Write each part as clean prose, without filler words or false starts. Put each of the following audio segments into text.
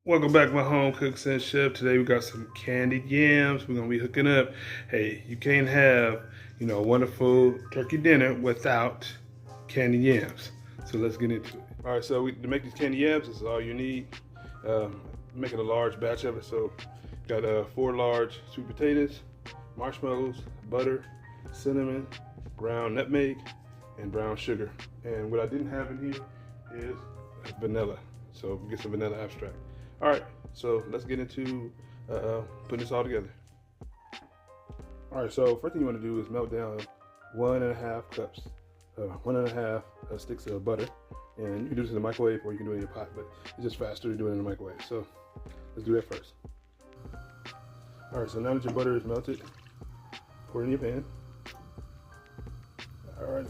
Welcome back, my home cooks and chef. Today we got some candied yams. We're gonna be hooking up. Hey, you can't have, a wonderful turkey dinner without candied yams. So let's get into it. All right, so to make these candied yams, this is all you need. Making a large batch of it. So got 4 large sweet potatoes, marshmallows, butter, cinnamon, ground nutmeg, and brown sugar. And what I didn't have in here is vanilla. So get some vanilla extract. All right, so let's get into putting this all together. All right, so first thing you want to do is melt down 1.5 cups, 1.5 sticks of butter. And you can do this in the microwave or you can do it in your pot, but it's just faster to do it in the microwave. So let's do that first. All right, so now that your butter is melted, pour it in your pan. All right.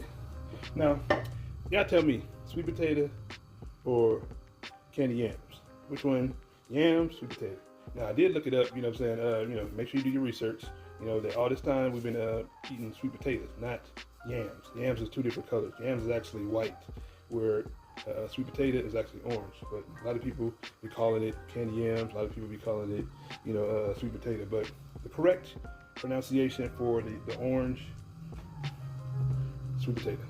Now, you gotta tell me, sweet potato or candy yams? Which one? Yams, sweet potato. Now, I did look it up, make sure you do your research. That all this time we've been eating sweet potatoes, not yams. Yams is 2 different colors. Yams is actually white, where sweet potato is actually orange. But a lot of people be calling it candy yams. A lot of people be calling it, sweet potato. But the correct pronunciation for the orange sweet potato.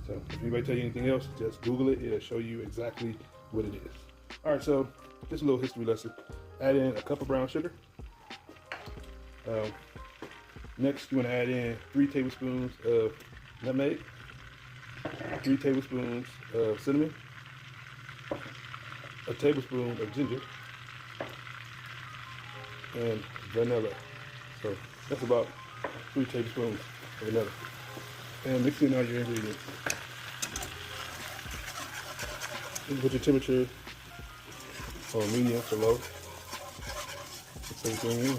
So if anybody tell you anything else, just Google it. It'll show you exactly what it is. All right, so just a little history lesson. Add in a cup of brown sugar. Next, you want to add in 3 tablespoons of nutmeg, 3 tablespoons of cinnamon, a tablespoon of ginger, and vanilla. So that's about 3 tablespoons of vanilla. And mix in all your ingredients. You can put your temperature on medium to low. Mix everything in.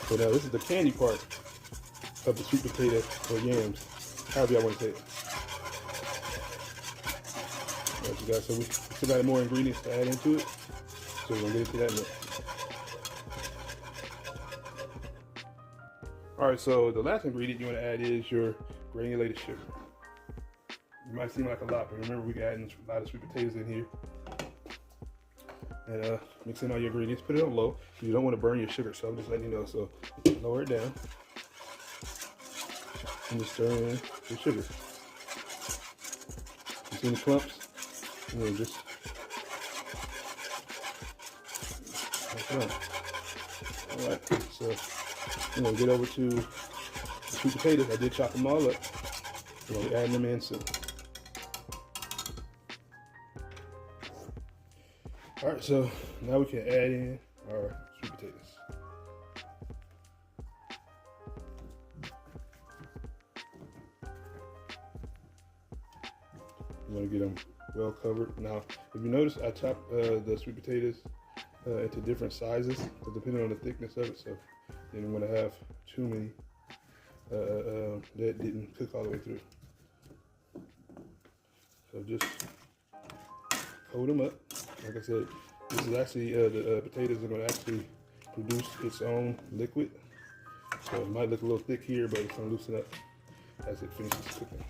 So now this is the candy part of the sweet potato or yams, however y'all want to say it. Alright, you guys, so we still got more ingredients to add into it. So we're gonna get into that next. Alright, so the last ingredient you want to add is your granulated sugar. It might seem like a lot, but remember we got a lot of sweet potatoes in here. And mix in all your ingredients, put it on low. You don't want to burn your sugar, so I'm just letting you know. So lower it down and just stir in your sugar. You see the clumps? And then just like that. All right, so get over to the sweet potatoes. I did chop them all up. We're adding them in soon. All right, so now we can add in our sweet potatoes. You want to get them well covered. Now, if you notice, I chopped the sweet potatoes into different sizes, depending on the thickness of it. So you don't want to have too many that didn't cook all the way through. So just coat them up. Like I said, this is actually, the potatoes are going to actually produce its own liquid. So it might look a little thick here, but it's going to loosen up as it finishes cooking.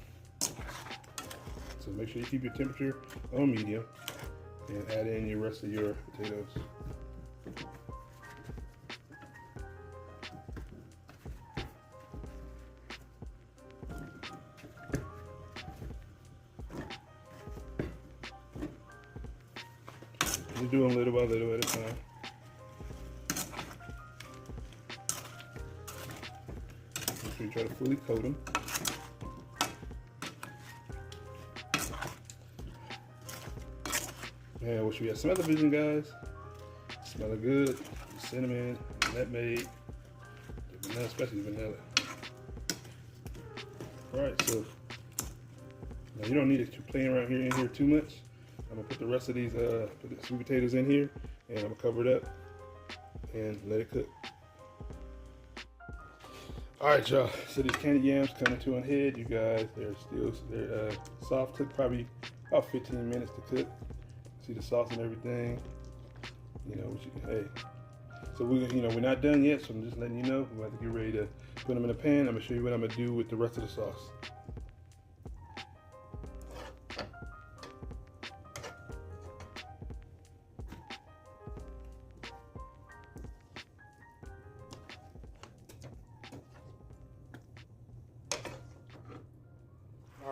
So make sure you keep your temperature on medium and add in your rest of your potatoes. Just do them little by little at a time. Make sure you try to fully coat them. And what should we smell the vision, guys? Smell it good. Cinnamon, nutmeg, vanilla, especially vanilla. Alright, so now you don't need it to play around here in here too much. I'm gonna put the rest of these put the sweet potatoes in here, and I'm gonna cover it up and let it cook. All right, y'all. So these candy yams coming to an head, you guys. They're soft. Took probably about 15 minutes to cook. See the sauce and everything. Hey. So we're not done yet. So I'm just letting you know. We're about to get ready to put them in a pan. I'm gonna show you what I'm gonna do with the rest of the sauce.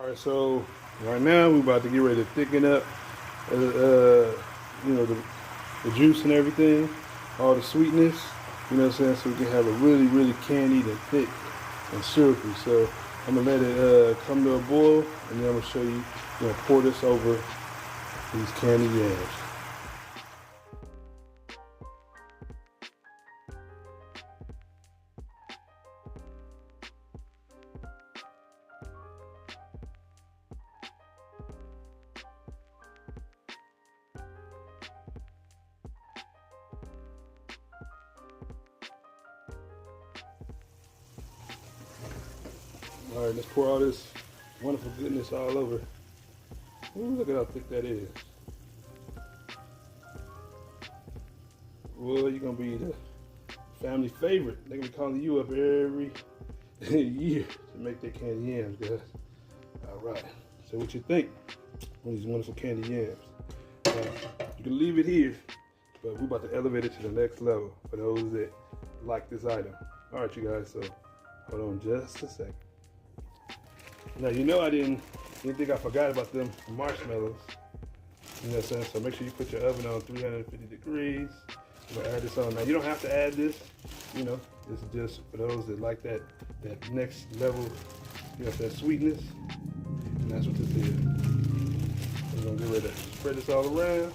All right, so right now we're about to get ready to thicken up, you know, the juice and everything, all the sweetness, you know what I'm saying, so we can have a really, really candied and thick and syrupy. So I'm gonna let it come to a boil, and then I'm gonna show you, you know, pour this over these candied yams. All right, let's pour all this wonderful goodness all over. Ooh, look at how thick that is. Well, you're gonna be the family favorite. They're gonna be calling you up every year to make their candy yams, guys. All right, so what you think of these wonderful candy yams? You can leave it here, but we're about to elevate it to the next level for those that like this item. All right, you guys, so hold on just a second. Now, you know I didn't think I forgot about them marshmallows. You know what I'm saying? So make sure you put your oven on 350 degrees. I'm gonna add this on. Now, you don't have to add this, you know, this is just for those that like that next level, you know, that sweetness. And that's what this is. We're gonna get ready to spread this all around,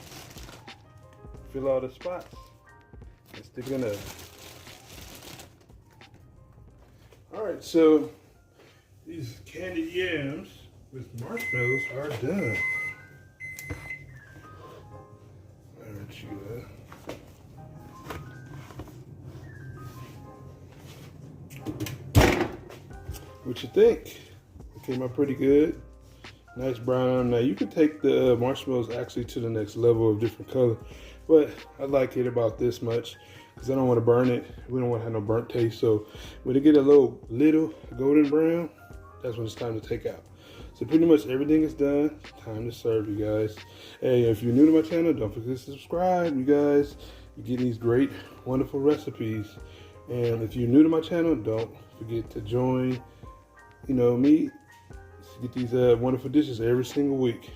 fill all the spots, and stick it in there. All right, so these candied yams with marshmallows are done. All right, you what you think? It came out pretty good. Nice brown. Now you can take the marshmallows actually to the next level of different color, but I like it about this much because I don't want to burn it. We don't want to have no burnt taste. So when it get a little golden brown, that's when it's time to take out. So pretty much everything is done. Time to serve, you guys. Hey, if you're new to my channel, don't forget to subscribe, you guys. You're getting these great, wonderful recipes. And if you're new to my channel, don't forget to join, you know, me to get these wonderful dishes every single week.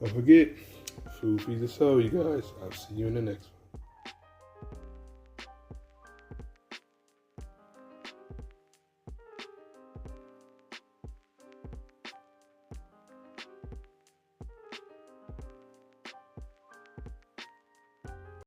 Don't forget, food feeds the soul, you guys. I'll see you in the next one.